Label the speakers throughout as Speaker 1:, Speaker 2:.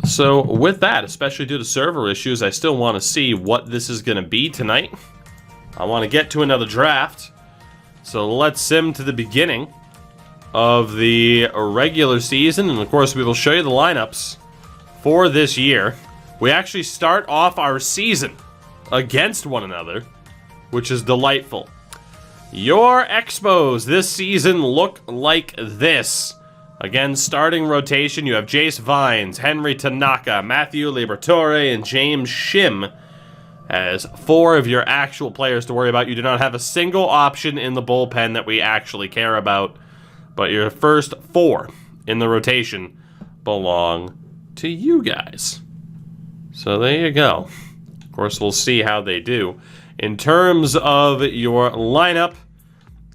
Speaker 1: So with that, especially due to server issues, I still want to see what this is going to be tonight. I want to get to another draft. So let's sim to the beginning of the regular season. And of course, we will show you the lineups for this year. We actually start off our season against one another, which is delightful. Your Expos this season look like this. Again, starting rotation, you have Jace Vines, Henry Tanaka, Matthew Liberatore, and James Shim as 4 of your actual players to worry about. You do not have a single option in the bullpen that we actually care about, but your first 4 in the rotation belong to you guys. So there you go. Of course, we'll see how they do. In terms of your lineup,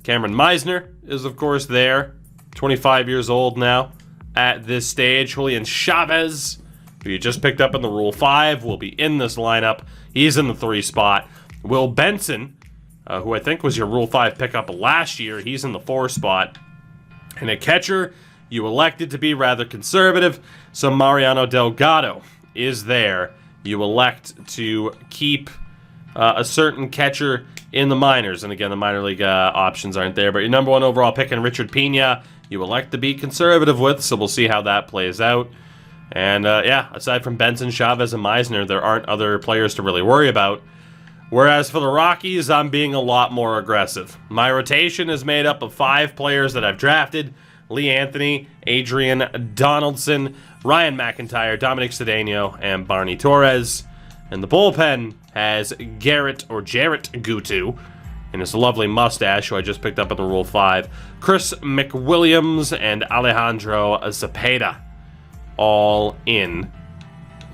Speaker 1: Cameron Meisner is, of course, there. 25 years old now at this stage. Julian Chavez, who you just picked up in the Rule 5, will be in this lineup. He's in the 3 spot. Will Benson, who I think was your Rule 5 pickup last year, he's in the 4 spot. And a catcher, you elected to be rather conservative, so Mariano Delgado is there. You elect to keep a certain catcher in the minors. And again, the minor league options aren't there. But your number 1 overall pick in Richard Pena, you elect to be conservative with, so we'll see how that plays out. And yeah, aside from Benson, Chavez, and Meisner, there aren't other players to really worry about. Whereas for the Rockies, I'm being a lot more aggressive. My rotation is made up of 5 players that I've drafted: Lee Anthony, Adrian Donaldson, Ryan McIntyre, Dominic Cedeno, and Barney Torres. And the bullpen has Jarrett Gutu and his lovely mustache, who I just picked up in the Rule 5, Chris McWilliams, and Alejandro Zepeda, all in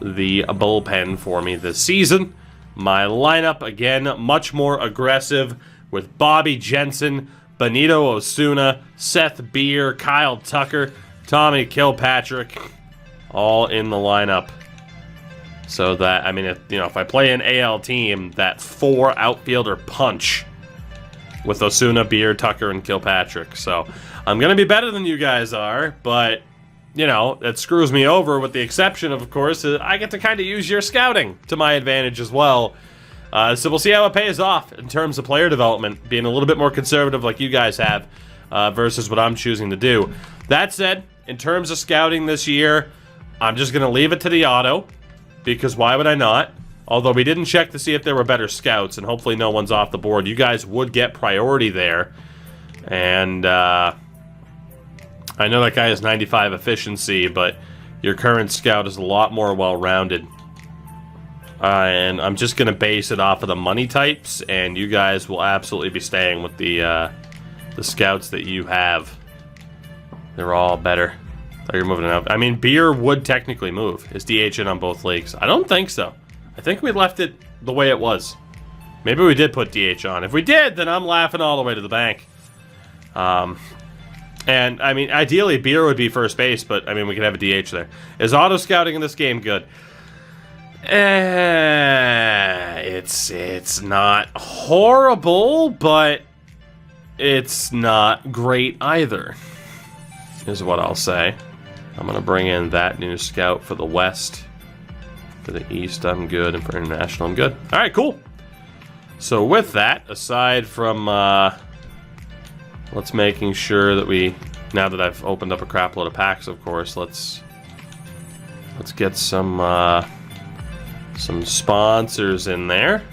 Speaker 1: the bullpen for me this season. My lineup, again, much more aggressive, with Bobby Jensen, Benito Osuna, Seth Beer, Kyle Tucker, Tommy Kilpatrick, all in the lineup. So that, I mean, if I play an AL team, that 4 outfielder punch with Osuna, Beer, Tucker, and Kilpatrick. So I'm going to be better than you guys are, but, that screws me over, with the exception of course, I get to kind of use your scouting to my advantage as well. So we'll see how it pays off in terms of player development, being a little bit more conservative like you guys have versus what I'm choosing to do. That said, in terms of scouting this year, I'm just going to leave it to the auto, because why would I not? Although we didn't check to see if there were better scouts, and hopefully no one's off the board. You guys would get priority there. And I know that guy has 95 efficiency, but your current scout is a lot more well-rounded. And I'm just going to base it off of the money types, and you guys will absolutely be staying with the scouts that you have. They're all better. Oh, you're moving it up. I mean, Beer would technically move. Is DH in on both leagues? I don't think so. I think we left it the way it was. Maybe we did put DH on. If we did, then I'm laughing all the way to the bank. And, I mean, ideally, Beer would be first base, but, I mean, we could have a DH there. Is auto-scouting in this game good? It's not horrible, but it's not great either, is what I'll say. I'm going to bring in that new scout for the West. For the East, I'm good, and for International, I'm good. All right, cool. So with that, aside from let's making sure that we, now that I've opened up a crap load of packs, of course, let's get some sponsors in there.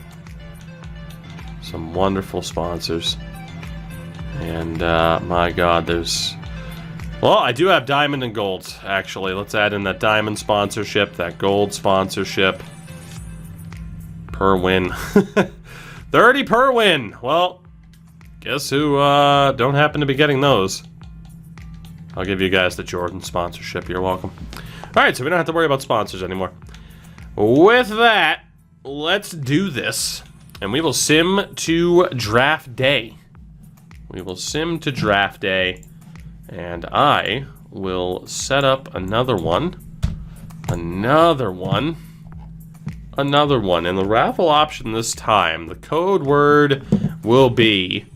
Speaker 1: Some wonderful sponsors. And my God, there's... Well, I do have Diamond and Gold, actually. Let's add in that Diamond sponsorship, that Gold sponsorship. Per win. 30 per win. Well, guess who don't happen to be getting those. I'll give you guys the Jordan sponsorship. You're welcome. Alright, so we don't have to worry about sponsors anymore. With that, let's do this. And we will sim to draft day. We will sim to draft day. And I will set up another one. And the raffle option this time, the code word will be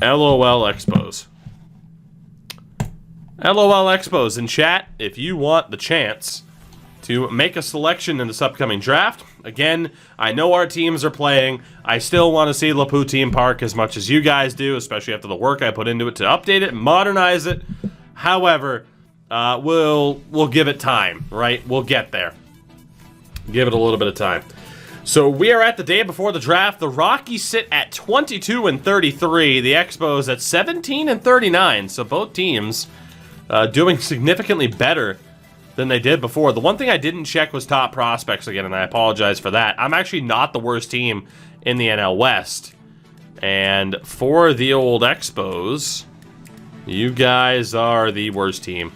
Speaker 1: LOL Expos. LOL Expos in chat if you want the chance to make a selection in this upcoming draft. Again, I know our teams are playing. I still want to see Lapoutine Park as much as you guys do, especially after the work I put into it to update it, modernize it. However, we'll give it time, right? We'll get there. Give it a little bit of time. So we are at the day before the draft. The Rockies sit at 22-33. The Expos at 17-39. So both teams doing significantly better than they did before. The one thing I didn't check was top prospects again, and I apologize for that. I'm actually not the worst team in the NL West. And for the old Expos, you guys are the worst team.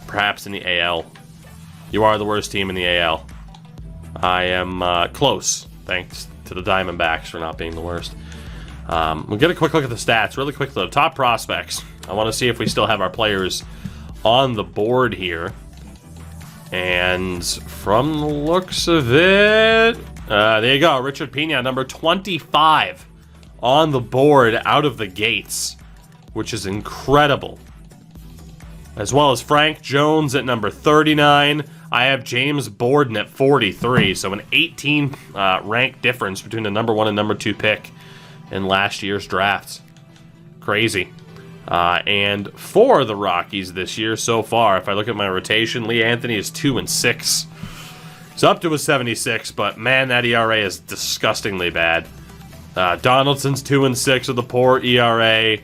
Speaker 1: Perhaps in the AL. You are the worst team in the AL. I am close, thanks to the Diamondbacks for not being the worst. We'll get a quick look at the stats. Really quick, though. Top prospects. I want to see if we still have our players on the board here. And from the looks of it, there you go. Richard Pena, number 25 on the board out of the gates, which is incredible. As well as Frank Jones at number 39. I have James Borden at 43, so an 18 rank difference between the number 1 and number 2 pick in last year's drafts. Crazy. And for the Rockies this year so far, if I look at my rotation, Lee Anthony is 2-6. He's up to a 76, but man, that ERA is disgustingly bad. Donaldson's 2-6 with a poor ERA.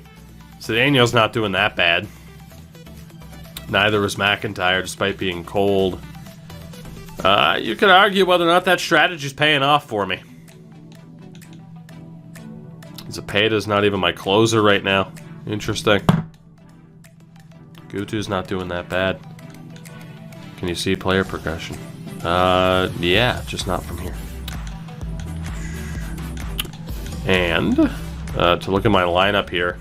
Speaker 1: Cedeno's not doing that bad. Neither was McIntyre, despite being cold. You could argue whether or not that strategy's paying off for me. Zepeda's not even my closer right now. Interesting. Gutu's not doing that bad. Can you see player progression? Yeah, just not from here. And to look at my lineup here.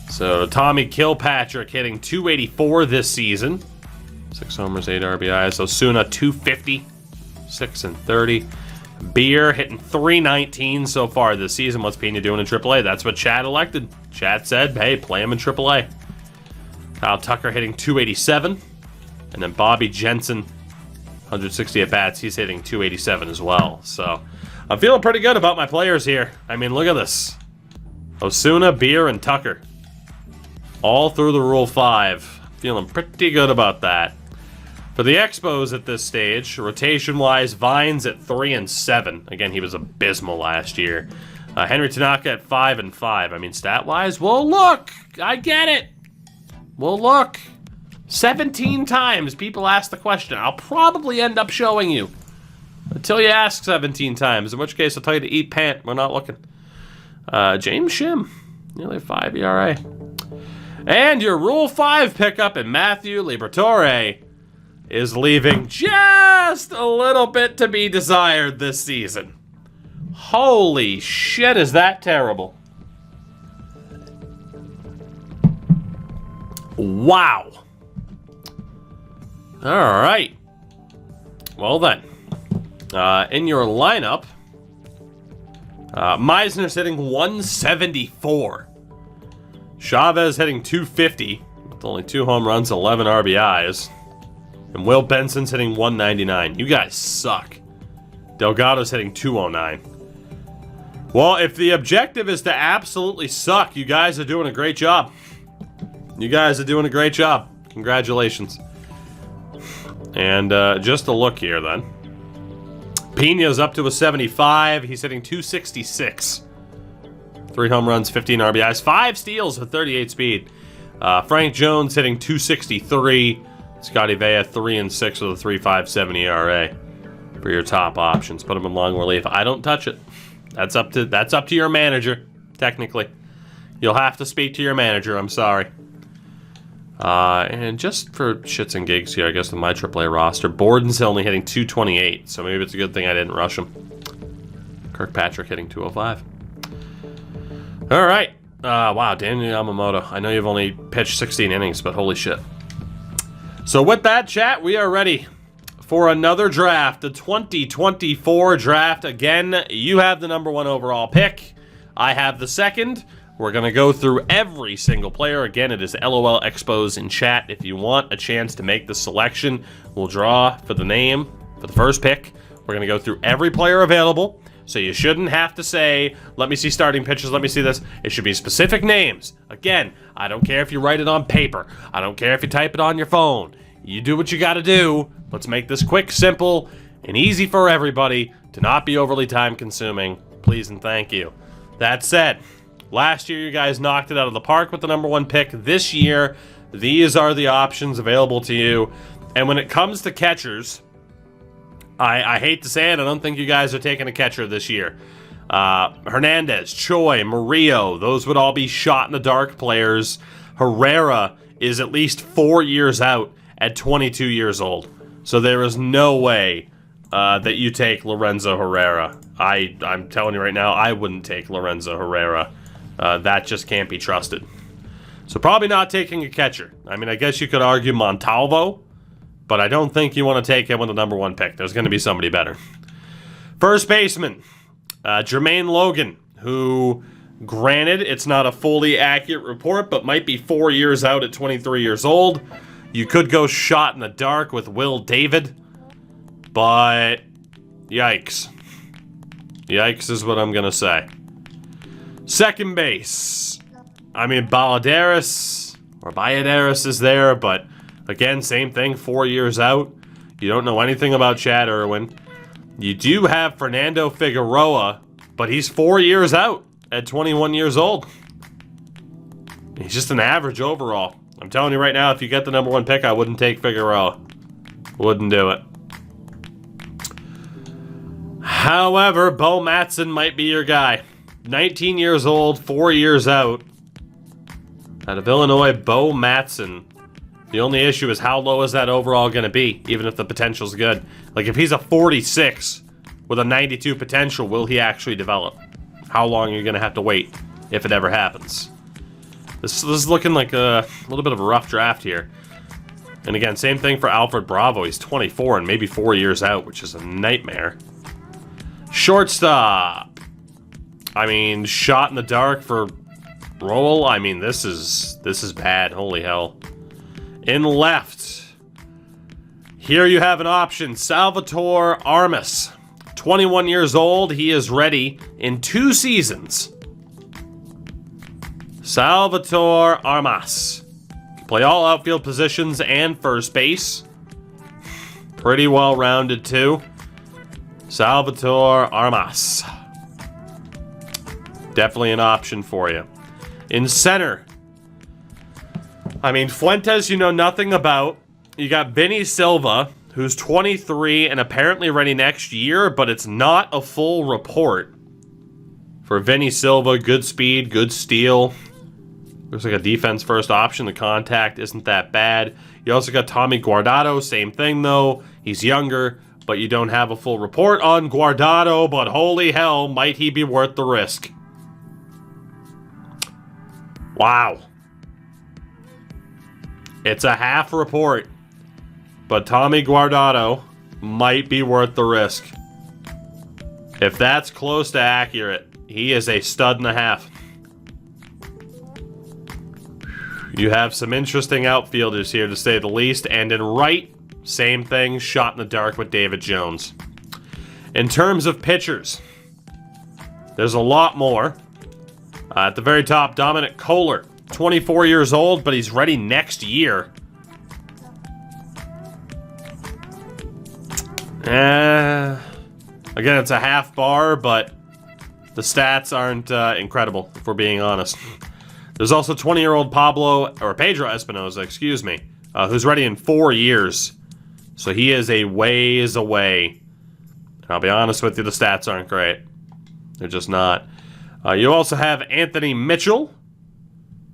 Speaker 1: So Tommy Kilpatrick hitting 284 this season. 6 homers, 8 RBIs. Osuna 250, 6-30. Beer hitting 319 so far this season. What's Pena doing in AAA? That's what Chad elected. Chad said, hey, play him in AAA. Kyle Tucker hitting 287. And then Bobby Jensen, 160 at-bats. He's hitting 287 as well. So I'm feeling pretty good about my players here. I mean, look at this. Osuna, Beer, and Tucker. All through the Rule 5. Feeling pretty good about that. For the Expos at this stage, rotation-wise, Vines at 3-7. Again, he was abysmal last year. Henry Tanaka at 5-5. I mean, stat-wise, we'll look. I get it. We'll look. 17 times people ask the question. I'll probably end up showing you. Until you ask 17 times. In which case, I'll tell you to eat pant. We're not looking. James Shim. Nearly 5 ERA. And your Rule 5 pickup in Matthew Liberatore is leaving just a little bit to be desired this season. Holy shit, is that terrible. Wow. All right. Well then, in your lineup, Meisner's hitting 174. Chavez hitting 250 with only 2 home runs, 11 RBIs. And Will Benson's hitting 199. You guys suck. Delgado's hitting 209. Well, if the objective is to absolutely suck, you guys are doing a great job. You guys are doing a great job. Congratulations. And just a look here then. Pena's up to a 75. He's hitting 266. 3 home runs, 15 RBIs, 5 steals with 38 speed. Frank Jones hitting 263. Scotty Vea 3-6 with a 3.57 ERA for your top options. Put him in long relief. I don't touch it. That's up to your manager, technically. You'll have to speak to your manager. I'm sorry. And just for shits and gigs here, I guess with my AAA roster, Borden's only hitting 228, so maybe it's a good thing I didn't rush him. Kirkpatrick hitting 205. All right. Wow, Daniel Yamamoto. I know you've only pitched 16 innings, but holy shit. So with that, chat, we are ready for another draft, the 2024 draft. Again, you have the number 1 overall pick. I have the second. We're going to go through every single player. Again, it is LOL Expos in chat. If you want a chance to make the selection, we'll draw for the name for the first pick. We're going to go through every player available. So you shouldn't have to say, let me see starting pitchers, let me see this. It should be specific names. Again, I don't care if you write it on paper. I don't care if you type it on your phone. You do what you got to do. Let's make this quick, simple, and easy for everybody to not be overly time consuming. Please and thank you. That said, last year you guys knocked it out of the park with the #1 pick. This year, these are the options available to you. And when it comes to catchers, I hate to say it, I don't think you guys are taking a catcher this year. Hernandez, Choi, Murillo, those would all be shot-in-the-dark players. Herrera is at least 4 years out at 22 years old. So there is no way that you take Lorenzo Herrera. I'm telling you right now, I wouldn't take Lorenzo Herrera. That just can't be trusted. So probably not taking a catcher. I mean, I guess you could argue Montalvo, but I don't think you want to take him with the #1 pick. There's going to be somebody better. First baseman, Jermaine Logan, who, granted, it's not a fully accurate report, but might be 4 years out at 23 years old. You could go shot in the dark with Will David, but yikes. Yikes is what I'm going to say. Second base. I mean, Balladares is there, but again, same thing, 4 years out. You don't know anything about Chad Irwin. You do have Fernando Figueroa, but he's 4 years out at 21 years old. He's just an average overall. I'm telling you right now, if you get the #1 pick, I wouldn't take Figueroa. Wouldn't do it. However, Bo Matson might be your guy. 19 years old, 4 years out. Out of Illinois, Bo Matson. The only issue is how low is that overall going to be, even if the potential's good. Like, if he's a 46 with a 92 potential, will he actually develop? How long are you going to have to wait, if it ever happens? This is looking like a little bit of a rough draft here. And again, same thing for Alfred Bravo. He's 24 and maybe 4 years out, which is a nightmare. Shortstop. I mean, shot in the dark for Roll. I mean, this is bad. Holy hell. In left, here you have an option. Salvatore Armas. 21 years old. He is ready in 2 seasons. Salvatore Armas. Can play all outfield positions and first base. Pretty well-rounded, too. Salvatore Armas. Definitely an option for you. In center, I mean, Fuentes you know nothing about. You got Vinny Silva, who's 23 and apparently ready next year, but it's not a full report. For Vinny Silva, good speed, good steal. Looks like a defense first option. The contact isn't that bad. You also got Tommy Guardado, same thing though. He's younger, but you don't have a full report on Guardado, but holy hell, might he be worth the risk. Wow. It's a half report, but Tommy Guardado might be worth the risk. If that's close to accurate, he is a stud and a half. You have some interesting outfielders here, to say the least, and in right, same thing, shot in the dark with David Jones. In terms of pitchers, there's a lot more. At the very top, Dominic Kohler, 24 years old, but he's ready next year. Again, it's a half bar, but the stats aren't incredible, if we're being honest. There's also 20-year-old Pedro Espinosa, excuse me, who's ready in 4 years. So he is a ways away. I'll be honest with you, the stats aren't great. They're just not. You also have Anthony Mitchell,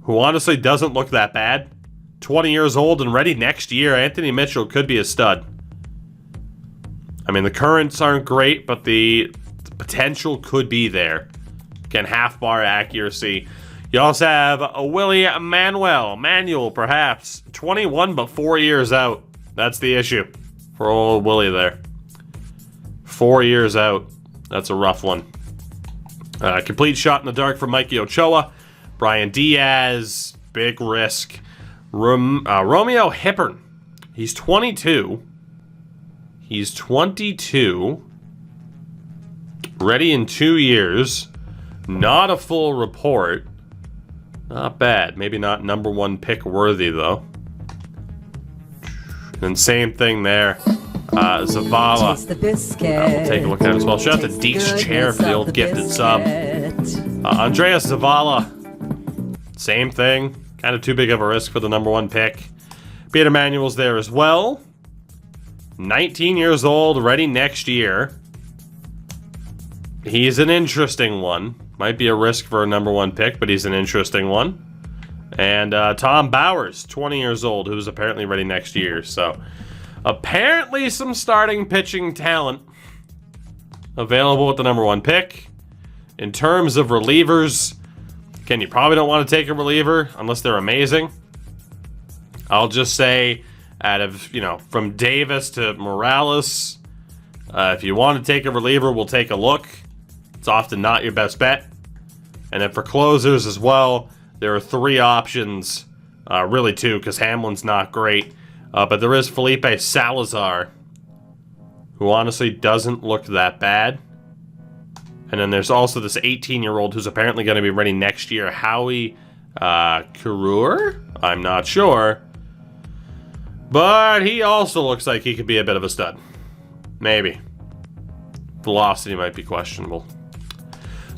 Speaker 1: who honestly doesn't look that bad. 20 years old and ready next year. Anthony Mitchell could be a stud. I mean, the currents aren't great, but the potential could be there. Again, half-bar accuracy. You also have Willie Manuel, perhaps. 21, but 4 years out. That's the issue for old Willie there. 4 years out. That's a rough one. Complete shot in the dark for Mikey Ochoa. Brian Diaz, big risk. Romeo Hippern. He's 22. He's 22. Ready in 2 years. Not a full report. Not bad. Maybe not number 1 pick worthy, though. And same thing there. Zavala. We'll take a look at it as well. Shout out to Deeks Chairfield, gifted sub. Andreas Zavala. Same thing. Kind of too big of a risk for the number 1 pick. Peter Manuel's there as well. 19 years old, ready next year. He's an interesting one. Might be a risk for a number 1 pick, but he's an interesting one. And Tom Bowers, 20 years old, who's apparently ready next year. So, apparently some starting pitching talent available with the number 1 pick. In terms of relievers, again, you probably don't want to take a reliever unless they're amazing. I'll just say, out of, from Davis to Morales, if you want to take a reliever, we'll take a look. It's often not your best bet. And then for closers as well, there are 3 options. Really 2, because Hamlin's not great. But there is Felipe Salazar, who honestly doesn't look that bad. And then there's also this 18-year-old who's apparently going to be ready next year, Howie Karur? I'm not sure. But he also looks like he could be a bit of a stud. Maybe. Velocity might be questionable.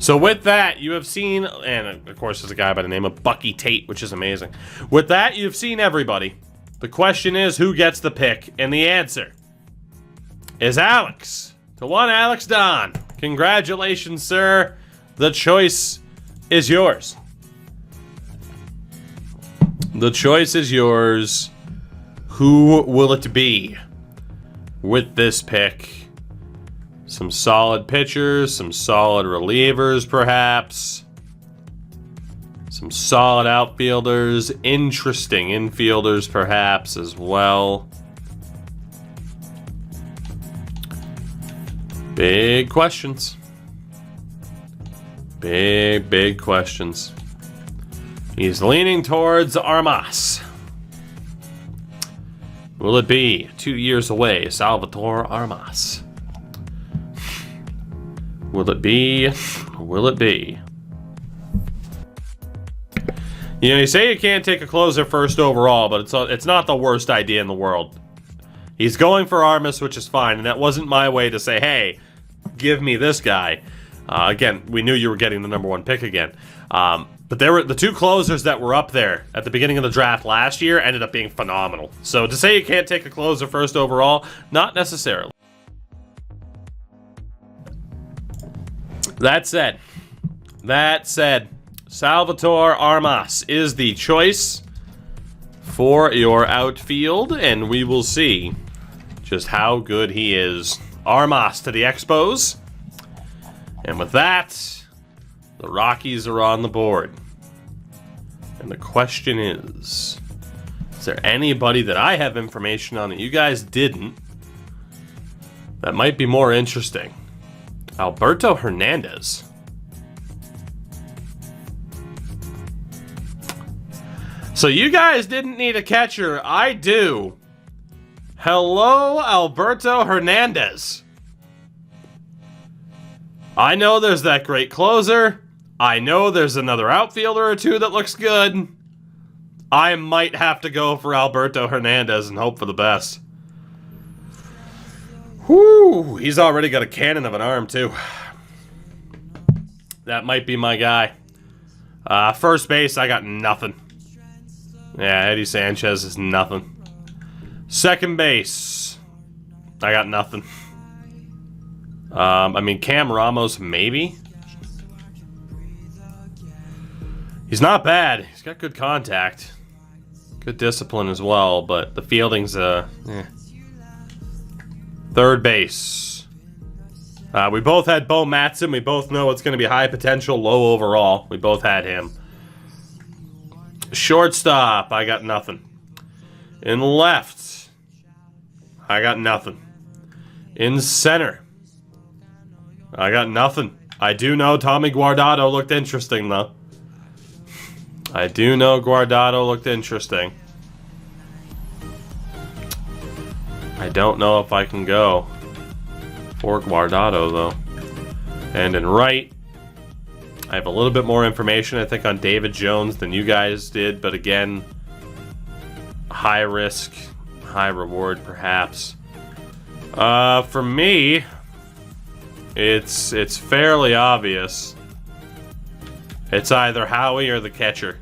Speaker 1: So with that, you have seen, and of course there's a guy by the name of Bucky Tate, which is amazing. With that, you've seen everybody. The question is, who gets the pick? And the answer is Alex. To one Alex Don. Congratulations, sir. The choice is yours. The choice is yours. Who will it be with this pick? Some solid pitchers, some solid relievers, perhaps. Some solid outfielders, interesting infielders, perhaps, as well. Big questions. Big questions. He's leaning towards Armas. Will it be 2 years away, Salvatore Armas? Will it be? Will it be? You say you can't take a closer first overall, but it's not the worst idea in the world. He's going for Armas, which is fine, and that wasn't my way to say, hey, give me this guy. Again, we knew you were getting the number 1 pick again. But there were the 2 closers that were up there at the beginning of the draft last year ended up being phenomenal. So to say you can't take a closer first overall, not necessarily. That said, Salvatore Armas is the choice for your outfield, and we will see just how good he is. Armas to the Expos. And with that, the Rockies are on the board. And the question is there anybody that I have information on that you guys didn't that might be more interesting? Alberto Hernandez. So you guys didn't need a catcher. I do. Hello, Alberto Hernandez. I know there's that great closer. I know there's another outfielder or 2 that looks good. I might have to go for Alberto Hernandez and hope for the best. Whoo, he's already got a cannon of an arm, too. That might be my guy. First base, I got nothing. Yeah, Eddie Sanchez is nothing. Second base, I got nothing. I mean, Cam Ramos, maybe. He's not bad. He's got good contact. Good discipline as well, but the fielding's, Third base. We both had Bo Matson. We both know it's going to be high potential, low overall. We both had him. Shortstop, I got nothing. In left, I got nothing. In center, I got nothing. I do know Tommy Guardado looked interesting, though. I do know Guardado looked interesting. I don't know if I can go for Guardado, though. And in right, I have a little bit more information, I think, on David Jones than you guys did. But again, high risk, high reward, perhaps. For me, it's fairly obvious. It's either Howie or the catcher.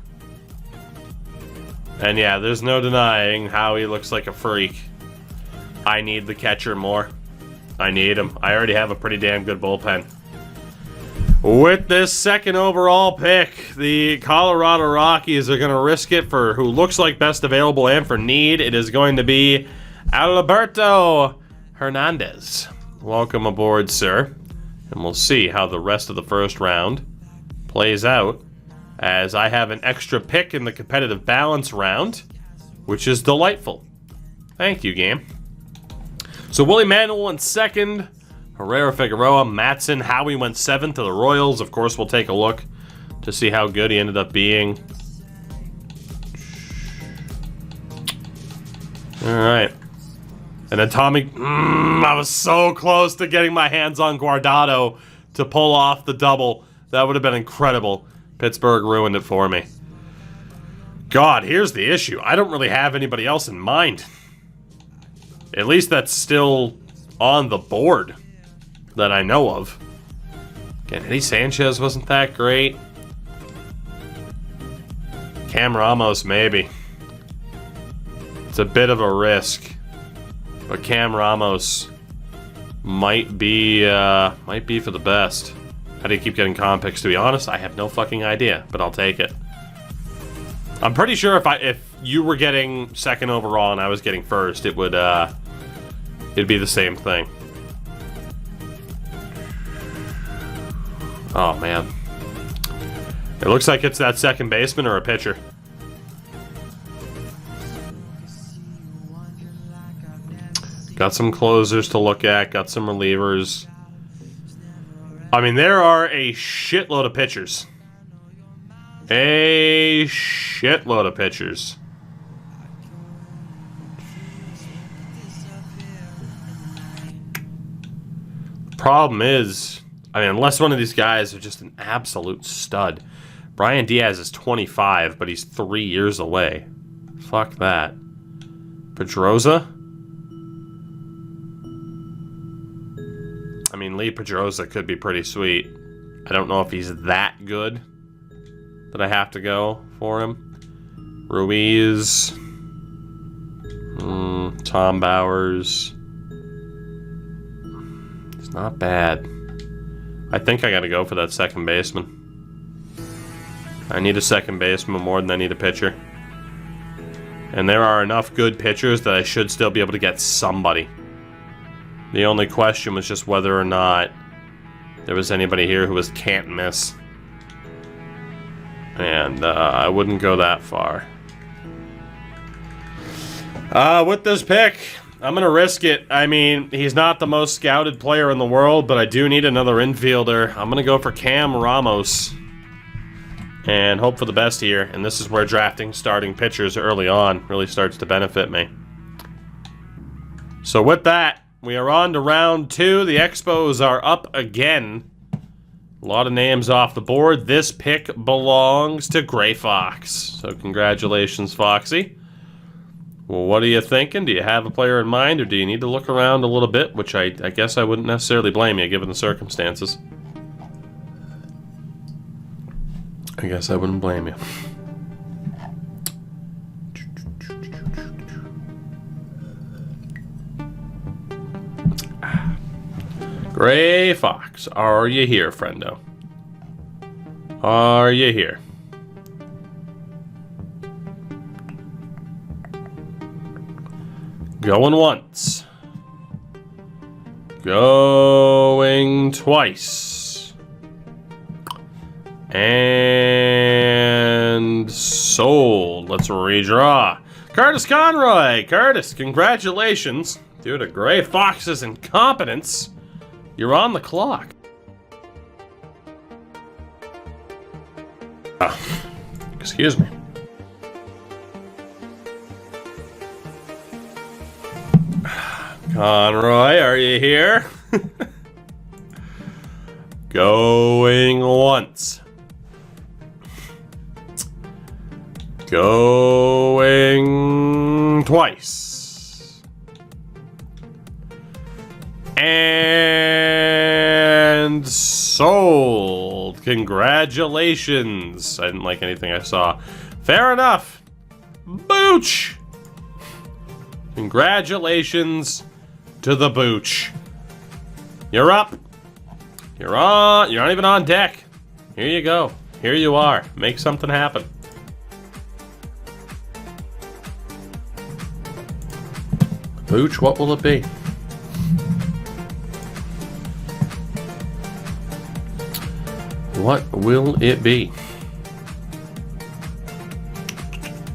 Speaker 1: And yeah, there's no denying Howie looks like a freak. I need the catcher more. I need him. I already have a pretty damn good bullpen. With this second overall pick, the Colorado Rockies are going to risk it for who looks like best available and for need. It is going to be Alberto Hernandez. Welcome aboard, sir. And we'll see how the rest of the first round plays out, as I have an extra pick in the competitive balance round, which is delightful. Thank you, game. So Willie Manuel went second, Herrera Figueroa, Matson, Howie went seventh to the Royals. Of course, we'll take a look to see how good he ended up being. All right. And then Tommy, I was so close to getting my hands on Guardado to pull off the double. That would have been incredible. Pittsburgh ruined it for me. God, here's the issue. I don't really have anybody else in mind. At least that's still on the board that I know of. Again, Eddie Sanchez wasn't that great. Cam Ramos, maybe. It's a bit of a risk. But Cam Ramos might be for the best. How do you keep getting comp picks? To be honest, I have no fucking idea, but I'll take it. I'm pretty sure if you were getting second overall and I was getting first, it'd be the same thing. Oh man, it looks like it's that second baseman or a pitcher. Got some closers to look at, got some relievers. I mean, there are a shitload of pitchers. A shitload of pitchers. Problem is, I mean, unless one of these guys are just an absolute stud. Brian Diaz is 25, but he's 3 years away. Fuck that. Pedroza? I mean, Lee Pedroza could be pretty sweet. I don't know if he's that good that I have to go for him. Ruiz. Tom Bowers. It's not bad. I think I gotta go for that second baseman. I need a second baseman more than I need a pitcher. And there are enough good pitchers that I should still be able to get somebody. The only question was just whether or not there was anybody here who was can't miss. And I wouldn't go that far. With this pick, I'm going to risk it. I mean, he's not the most scouted player in the world, but I do need another infielder. I'm going to go for Cam Ramos and hope for the best here. And this is where drafting starting pitchers early on really starts to benefit me. So with that, we are on to round 2. The Expos are up again. A lot of names off the board. This pick belongs to Gray Fox. So congratulations, Foxy. Well, what are you thinking? Do you have a player in mind, or do you need to look around a little bit? Which I guess I wouldn't necessarily blame you, given the circumstances. I guess I wouldn't blame you. Gray Fox, are you here, friendo? Are you here? Going once. Going twice. And sold. Let's redraw. Curtis Conroy. Curtis, congratulations. Due to Gray Fox's incompetence, you're on the clock. Excuse me. Conroy, are you here? Going once. Going twice. And sold. Congratulations. I didn't like anything I saw. Fair enough. Booch. Congratulations to the Booch. You're up. You're on. You're not even on deck. Here you go. Here you are. Make something happen. Booch, what will it be? What will it be?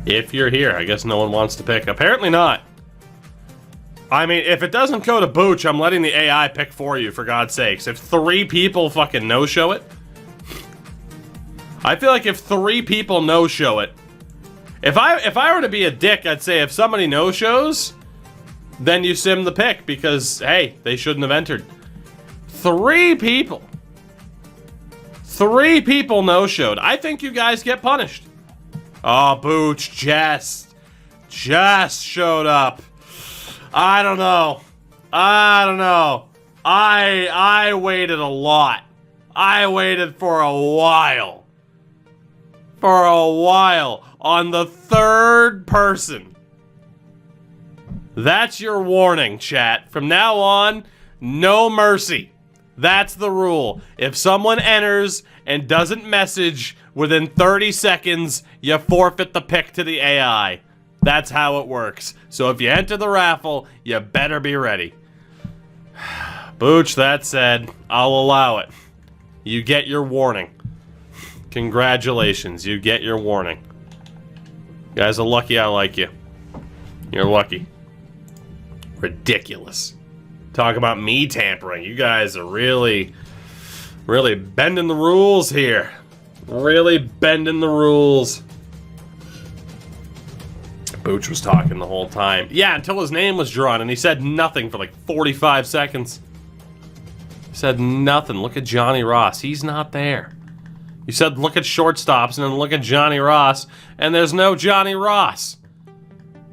Speaker 1: If you're here, I guess no one wants to pick. Apparently not. I mean, if it doesn't go to Booch, I'm letting the AI pick for you, for God's sakes. If 3 people fucking no-show it. I feel like if 3 people no-show it. If I were to be a dick, I'd say if somebody no-shows, then you sim the pick because, hey, they shouldn't have entered. 3 people. 3 people no-showed. I think you guys get punished. Oh, Booch just showed up. I don't know. I waited a lot. I waited for a while. On the 3rd person. That's your warning, chat. From now on, no mercy. That's the rule. If someone enters and doesn't message within 30 seconds, you forfeit the pick to the AI. That's how it works. So if you enter the raffle, you better be ready. Booch, that said, I'll allow it. You get your warning. Congratulations, you get your warning. You guys are lucky I like you. You're lucky. Ridiculous. Talk about me tampering. You guys are really bending the rules here. Really bending the rules. Booch was talking the whole time. Yeah, until his name was drawn, and he said nothing for like 45 seconds. He said nothing. Look at Johnny Ross. He's not there. You said look at shortstops, and then look at Johnny Ross, and there's no Johnny Ross.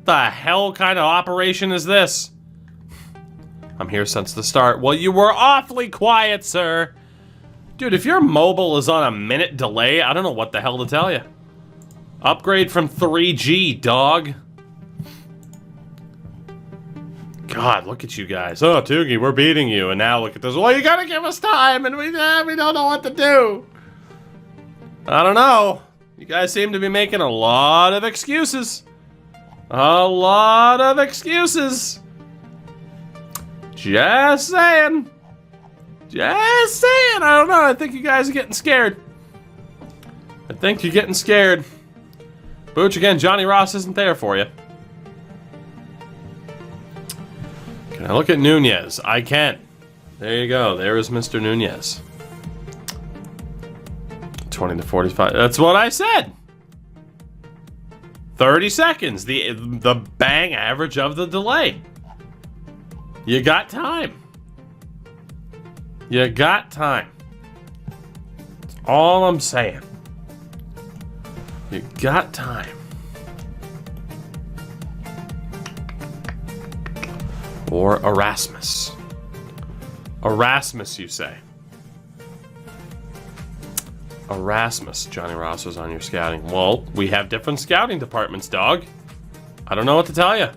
Speaker 1: The hell kind of operation is this? I'm here since the start. Well, you were awfully quiet, sir. Dude, if your mobile is on a minute delay, I don't know what the hell to tell you. Upgrade from 3G, dog. God, look at you guys. Oh, Toogie, we're beating you. And now look at this. Well, you gotta give us time, and we don't know what to do. I don't know. You guys seem to be making a lot of excuses. A lot of excuses. Just saying. Just saying. I don't know. I think you guys are getting scared. I think you're getting scared. Booch, again, Johnny Ross isn't there for you. Can I look at Nunez? I can. There you go. There is Mr. Nunez. 20 to 45. That's what I said. 30 seconds. The bang average of the delay. You got time. You got time. That's all I'm saying. You got time. Or Erasmus. Erasmus, you say. Erasmus. Johnny Ross was on your scouting. Well, we have different scouting departments, dog. I don't know what to tell you.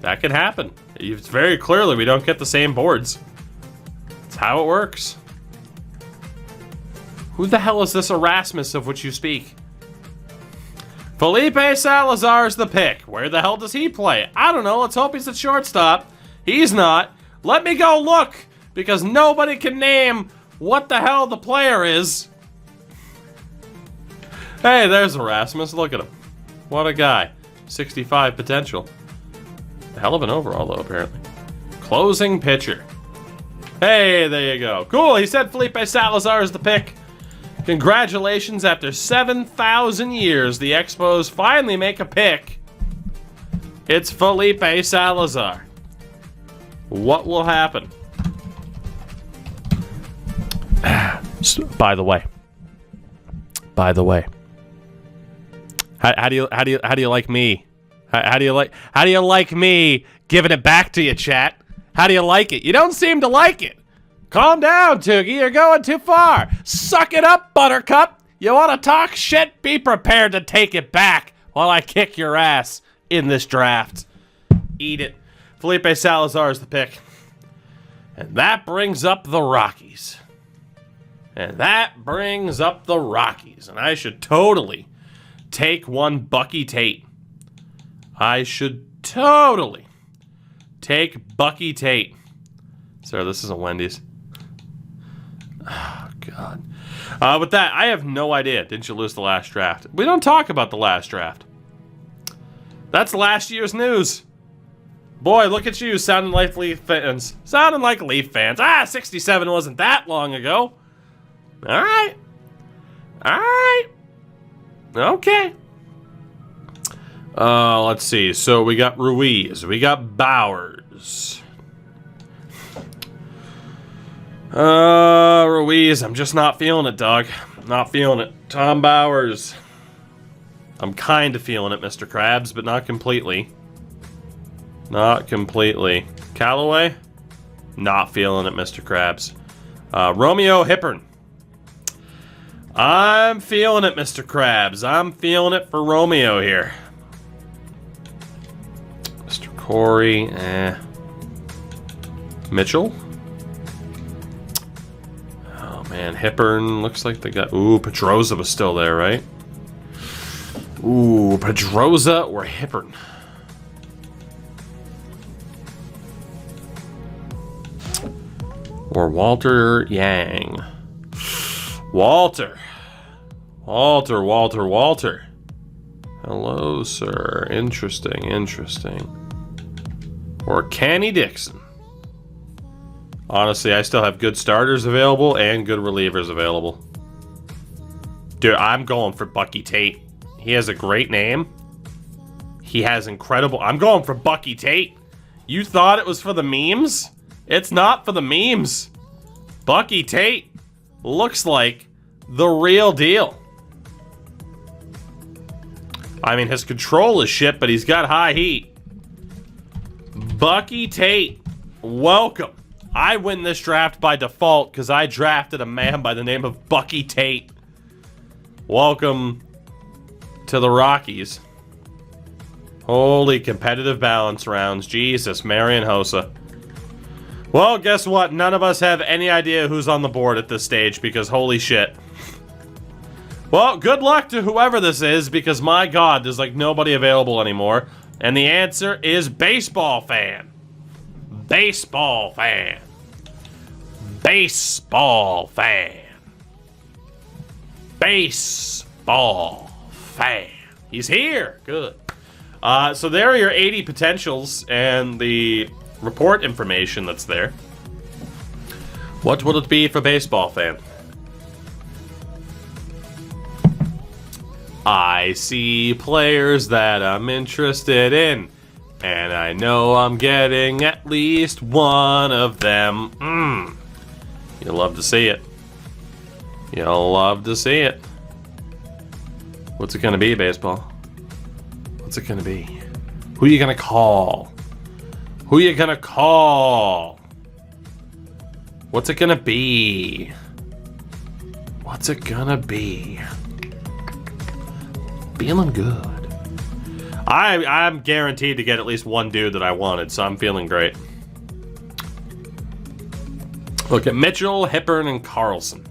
Speaker 1: That could happen. It's very clearly we don't get the same boards. That's how it works. Who the hell is this Erasmus of which you speak? Felipe Salazar is the pick. Where the hell does he play? I don't know. Let's hope he's at shortstop. He's not. Let me go look, because nobody can name what the hell the player is. Hey, there's Erasmus. Look at him. What a guy. 65 potential. A hell of an overall, though, apparently. Closing pitcher. Hey, there you go. Cool. He said Felipe Salazar is the pick. Congratulations, after 7,000 years, the Expos finally make a pick. It's Felipe Salazar. What will happen? By the way, how do you like me? How do you like me giving it back to you, chat? How do you like it? You don't seem to like it. Calm down, Toogie. You're going too far. Suck it up, Buttercup. You want to talk shit? Be prepared to take it back while I kick your ass in this draft. Eat it. Felipe Salazar is the pick. And that brings up the Rockies. And I should totally take one Bucky Tate. I should totally take Bucky Tate. Sorry, this isn't Wendy's. Oh, God. With that, I have no idea. Didn't you lose the last draft? We don't talk about the last draft. That's last year's news. Boy, look at you, sounding like Leaf fans. 67 wasn't that long ago. All right. Okay. Let's see. So we got Ruiz. We got Bowers. Ruiz, I'm just not feeling it, dog. Not feeling it. Tom Bowers. I'm kind of feeling it, Mr. Krabs, but not completely. Not completely. Callaway? Not feeling it, Mr. Krabs. Romeo Hippern. I'm feeling it, Mr. Krabs. I'm feeling it for Romeo here. Mr. Corey, Mitchell? Oh, man. Hippern looks like they got... Ooh, Pedroza was still there, right? Ooh, Pedroza or Hippern? Or Walter Yang. Walter. Hello, sir. Interesting. Or Kenny Dixon. Honestly, I still have good starters available and good relievers available. Dude, I'm going for Bucky Tate. He has a great name. He has incredible... I'm going for Bucky Tate. You thought it was for the memes? It's not for the memes. Bucky Tate looks like the real deal. I mean, his control is shit, but he's got high heat. Bucky Tate, welcome. I win this draft by default because I drafted a man by the name of Bucky Tate. Welcome to the Rockies. Holy competitive balance rounds. Jesus, Marian Hossa. Well, guess what? None of us have any idea who's on the board at this stage because holy shit. Well, good luck to whoever this is because my God, there's like nobody available anymore. And the answer is baseball fan. Baseball fan. Baseball fan. Baseball fan. He's here. Good. So there are your 80 potentials and the report information that's there. What will it be for baseball fan? I see players that I'm interested in, and I know I'm getting at least one of them. You'll love to see it. You'll love to see it. What's it gonna be, baseball? What's it gonna be? Who are you gonna call? Who are you gonna call? What's it gonna be? What's it gonna be? Feeling good. I'm guaranteed to get at least one dude that I wanted, so I'm feeling great. Look at Mitchell, Hippern, and Carlson.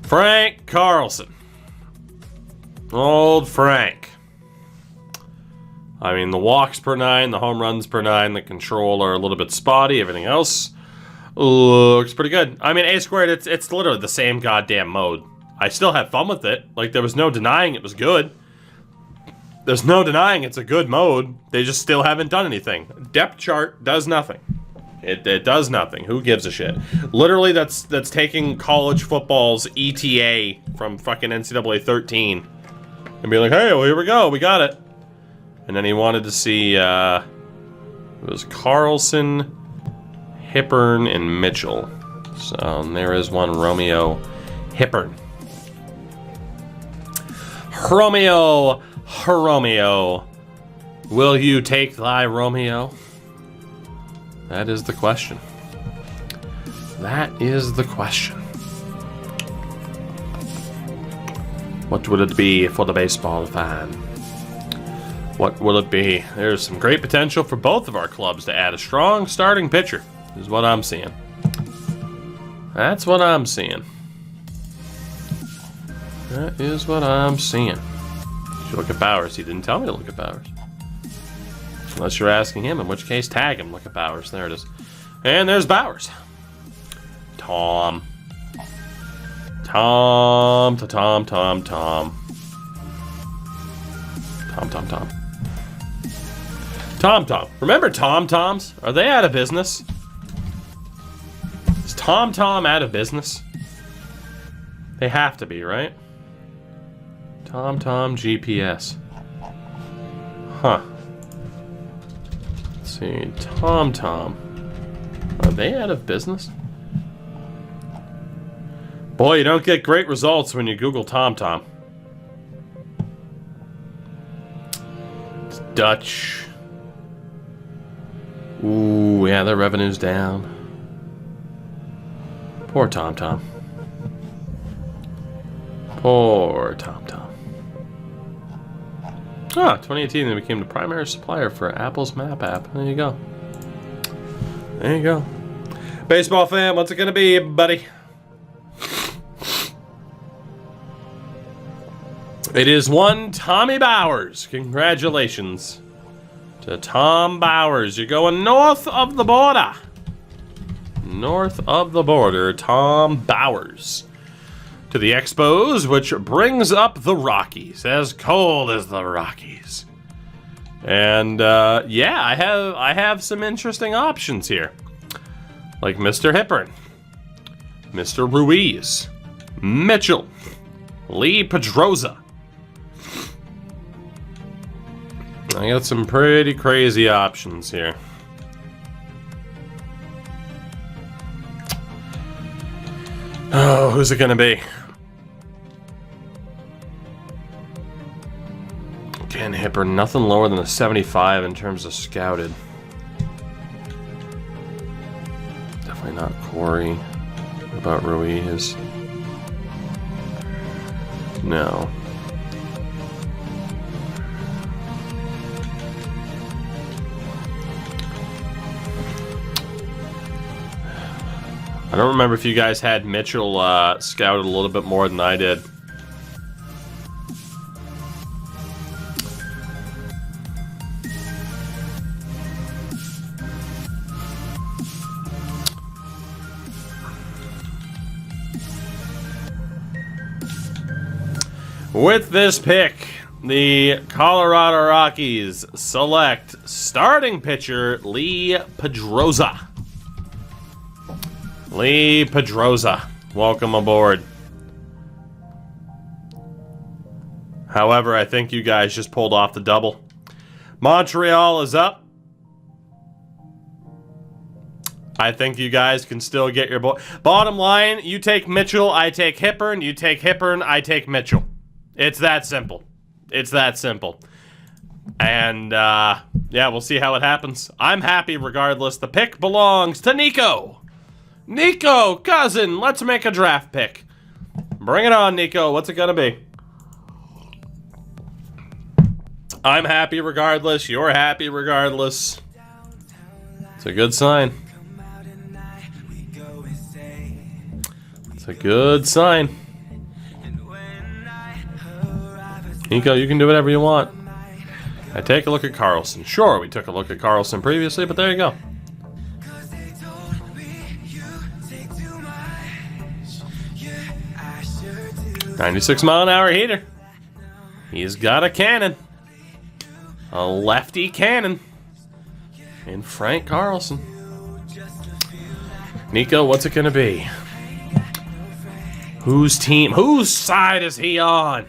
Speaker 1: Frank Carlson. Old Frank. I mean, the walks per 9, the home runs per 9, the control are a little bit spotty. Everything else looks pretty good. I mean, A squared, it's literally the same goddamn mode. I still had fun with it. Like, there was no denying it was good. There's no denying it's a good mode. They just still haven't done anything. Depth chart does nothing. It does nothing. Who gives a shit? Literally, that's taking college football's ETA from fucking NCAA 13 and be like, hey, well, here we go, we got it. And then he wanted to see it was Carlson, Hippern, and Mitchell. So there is one Romeo Hippern. Romeo, will you take thy Romeo? That is the question. That is the question. What would it be for the baseball fan? What will it be? There's some great potential for both of our clubs to add a strong starting pitcher, is what I'm seeing. That's what I'm seeing. That is what I'm seeing. You should look at Bowers. He didn't tell me to look at Bowers. Unless you're asking him, in which case tag him. Look at Bowers. There it is. And there's Bowers. Tom. Tom. Remember Tom Toms? Are they out of business? Is Tom out of business? They have to be, right? Tom GPS. Huh. Let's see. Tom. Are they out of business? Boy, you don't get great results when you Google Tom. It's Dutch. Ooh, yeah, their revenue's down. Poor Tom. Poor Tom. Ah, 2018, they became the primary supplier for Apple's Map app. There you go. Baseball fan, what's it gonna be, buddy? It is one Tommy Bowers. Congratulations to Tom Bowers. You're going north of the border. Tom Bowers. To the Expos, which brings up the Rockies. As cold as the Rockies. And, yeah, I have some interesting options here. Like Mr. Hippern. Mr. Ruiz. Mitchell. Lee Pedroza. I got some pretty crazy options here. Oh, who's it gonna be? Ken Hipper, nothing lower than a 75 in terms of scouted. Definitely not Corey. What about Ruiz? No. I don't remember if you guys had Mitchell scouted a little bit more than I did. With this pick, the Colorado Rockies select starting pitcher Lee Pedroza. Lee Pedroza, welcome aboard. However, I think you guys just pulled off the double. Montreal is up. I think you guys can still get your bottom line, you take Mitchell, I take Hippern, you take Hippern, I take Mitchell. It's that simple. And, yeah, we'll see how it happens. I'm happy regardless. The pick belongs to Nico. Nico, cousin, let's make a draft pick. Bring it on, Nico. What's it gonna be? I'm happy regardless. You're happy regardless. It's a good sign. It's a good sign. Nico, you can do whatever you want. I take a look at Carlson. Sure, we took a look at Carlson previously, but there you go. 96-mile-an-hour heater. He's got a cannon. A lefty cannon. And Frank Carlson. Nico, what's it gonna be? Whose team? Whose side is he on?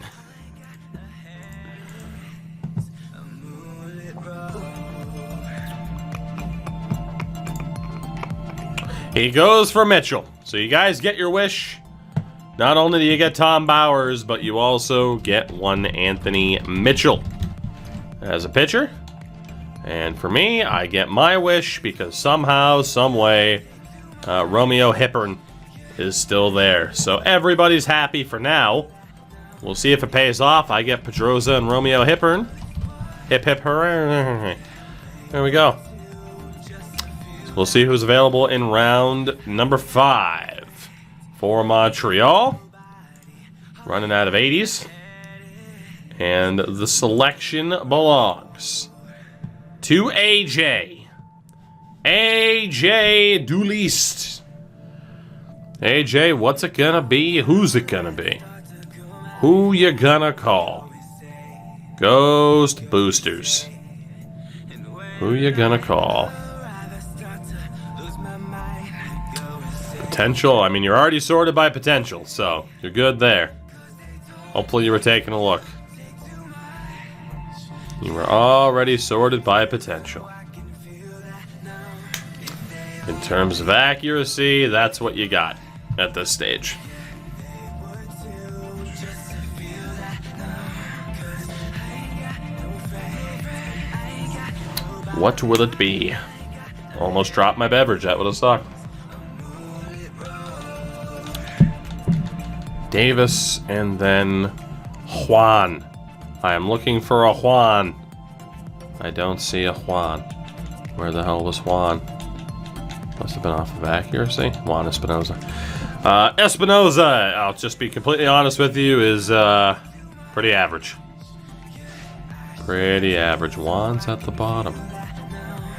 Speaker 1: He goes for Mitchell. So you guys get your wish. Not only do you get Tom Bowers, but you also get one Anthony Mitchell as a pitcher. And for me, I get my wish because somehow, someway, Romeo Hippern is still there. So everybody's happy for now. We'll see if it pays off. I get Pedroza and Romeo Hippern. Hip, hip, hooray. There we go. We'll see who's available in round number 5 for Montreal. Running out of 80s. And the selection belongs to AJ. AJ Dulist. AJ, what's it gonna be? Who's it gonna be? Who you gonna call? Ghost Boosters. Who you gonna call? Potential. I mean, you're already sorted by potential, so you're good there. Hopefully you were taking a look. You were already sorted by potential. In terms of accuracy, that's what you got at this stage. What will it be? Almost dropped my beverage. That would have sucked. Davis and then Juan. I am looking for a Juan. I don't see a Juan. Where the hell was Juan? Must have been off of accuracy. Juan Espinoza. Espinoza, I'll just be completely honest with you, is pretty average. Pretty average. Juan's at the bottom.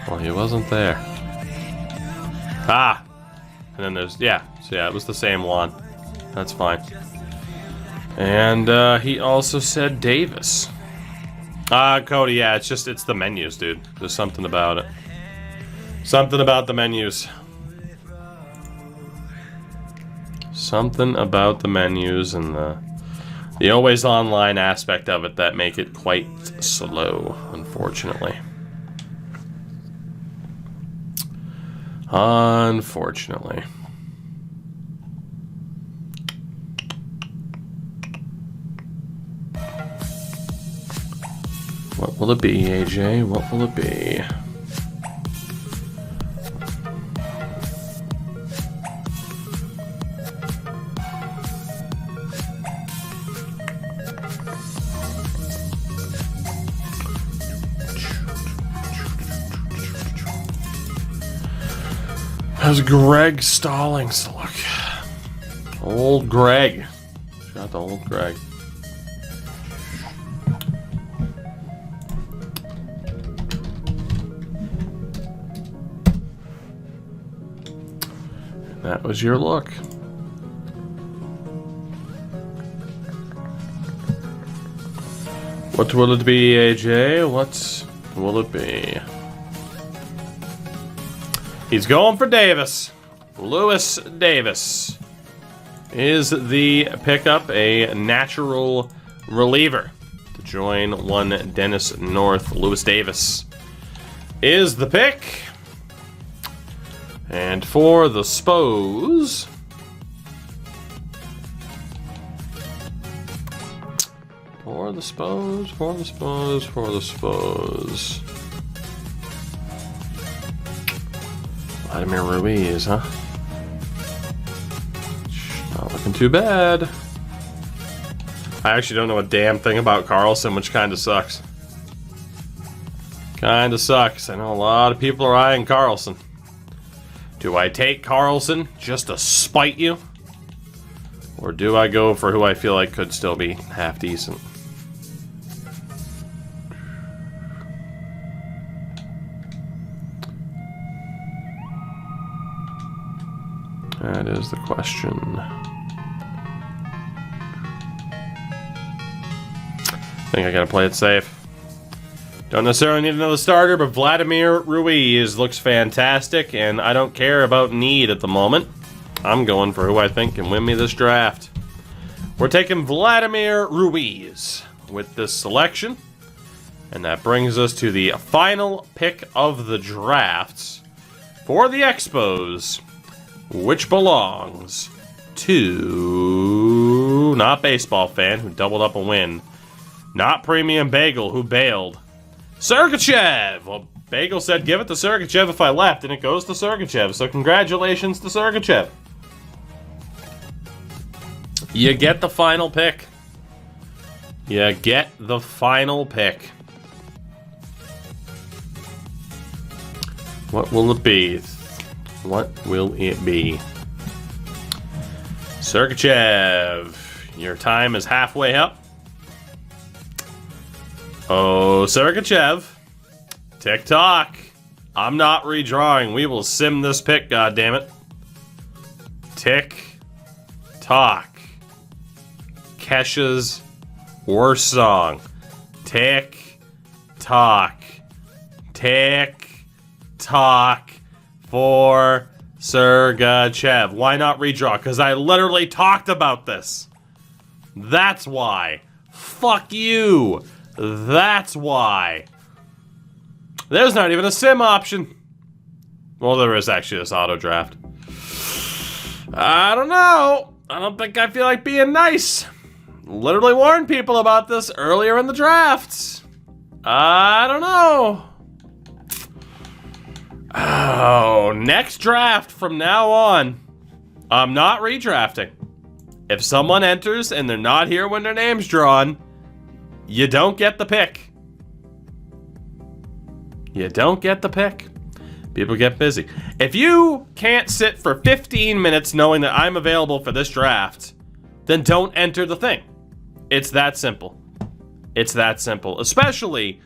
Speaker 1: Well, he wasn't there. Ah! And then there's, yeah. So yeah, it was the same Juan. That's fine. And he also said Davis. Cody, yeah, it's the menus, dude. There's something about it. Something about the menus. Something about the menus and the always online aspect of it that make it quite slow, unfortunately. Unfortunately. What will it be, AJ? What will it be? How's Greg Stallings look? Old Greg. Shout out to old Greg. That was your look. What will it be, AJ? What will it be? He's going for Davis. Lewis Davis is the pickup, a natural reliever to join one Dennis North. Lewis Davis is the pick. And for the Spos, Vladimir Ruiz, huh? Not looking too bad. I actually don't know a damn thing about Carlson, which kind of sucks. I know a lot of people are eyeing Carlson. Do I take Carlson just to spite you? Or do I go for who I feel like could still be half decent? That is the question. I think I gotta play it safe. Don't necessarily need another starter, but Vladimir Ruiz looks fantastic, and I don't care about need at the moment. I'm going for who I think can win me this draft. We're taking Vladimir Ruiz with this selection. And that brings us to the final pick of the drafts for the Expos, which belongs to not baseball fan who doubled up a win, not Premium Bagel who bailed, Sergachev. Well, Bagel said give it to Sergachev if I left, and it goes to Sergachev. So congratulations to Sergachev. You get the final pick. You get the final pick. What will it be? What will it be? Sergachev, your time is halfway up. Oh, Sergachev. Tick-tock. I'm not redrawing. We will sim this pick, goddammit. Tick-tock. Kesha's worst song. Tick-tock. Tick-tock for Sergachev. Why not redraw? Because I literally talked about this. That's why. Fuck you. That's why. There's not even a sim option. Well, there is actually this auto draft. I don't know. I don't think I feel like being nice. Literally warned people about this earlier in the drafts. I don't know. Oh, next draft from now on, I'm not redrafting. If someone enters and they're not here when their name's drawn, you don't get the pick. You don't get the pick. People get busy. If you can't sit for 15 minutes knowing that I'm available for this draft, then don't enter the thing. It's that simple. It's that simple. Especially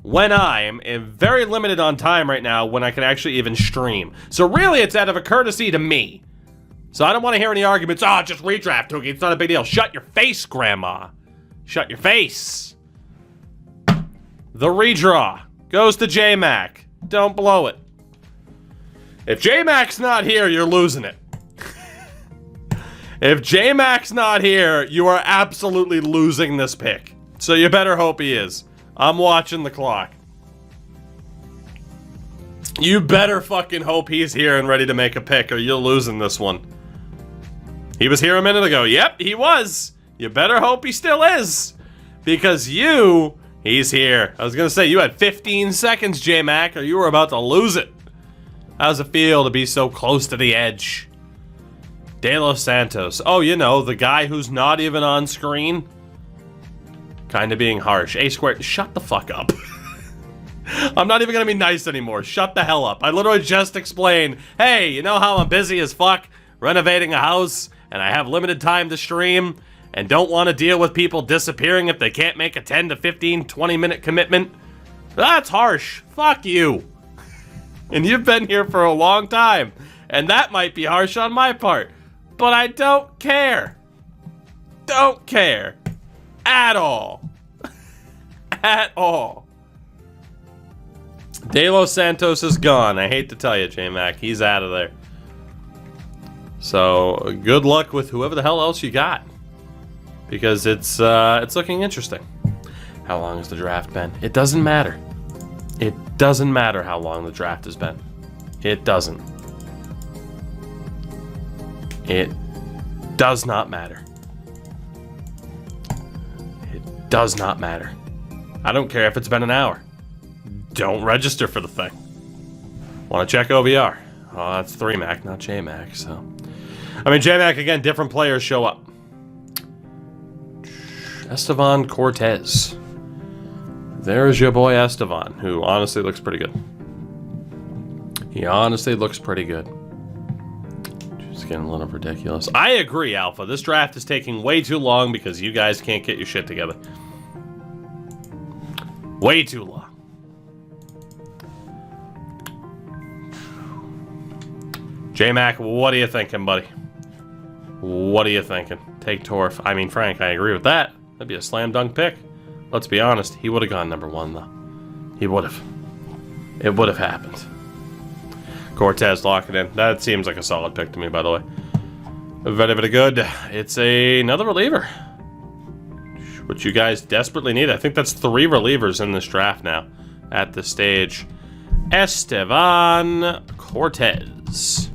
Speaker 1: when I'm very limited on time right now when I can actually even stream. So really, it's out of a courtesy to me. So I don't want to hear any arguments. Oh, just redraft, Tookie. It's not a big deal. Shut your face, Grandma. Shut your face. The redraw goes to J-Mac. Don't blow it. If J-Mac's not here, you're losing it. If J-Mac's not here, you are absolutely losing this pick. So you better hope he is. I'm watching the clock. You better fucking hope he's here and ready to make a pick, or you're losing this one. He was here a minute ago. Yep, he was. You better hope he still is. Because he's here. I was going to say, you had 15 seconds, J-Mac, or you were about to lose it. How's it feel to be so close to the edge? De Los Santos. Oh, you know, the guy who's not even on screen. Kind of being harsh. A squared. Shut the fuck up. I'm not even going to be nice anymore. Shut the hell up. I literally just explained, hey, you know how I'm busy as fuck renovating a house and I have limited time to stream and don't want to deal with people disappearing if they can't make a 10 to 15, 20-minute commitment? That's harsh. Fuck you. And you've been here for a long time. And that might be harsh on my part. But I don't care. Don't care. At all. At all. De Los Santos is gone. I hate to tell you, J-Mac. He's out of there. So, good luck with whoever the hell else you got. Because it's looking interesting. How long has the draft been? It doesn't matter. It doesn't matter how long the draft has been. It doesn't. It does not matter. It does not matter. I don't care if it's been an hour. Don't register for the thing. Want to check OVR? Oh, that's 3-Mac, not J-Mac, so. I mean, J-Mac, again, different players show up. Estevan Cortez. There's your boy Estevan, who honestly looks pretty good. He honestly looks pretty good. Just getting a little ridiculous. I agree, Alpha. This draft is taking way too long because you guys can't get your shit together. Way too long. J-Mac, what are you thinking, buddy? What are you thinking? Take Torf. I mean, Frank, I agree with that. That'd be a slam dunk pick. Let's be honest, he would have gone number 1, though. He would have. It would have happened. Cortez, lock it in. That seems like a solid pick to me, by the way. Very, very good. It's another reliever, which you guys desperately need. I think that's 3 relievers in this draft now at this stage. Estevan Cortez.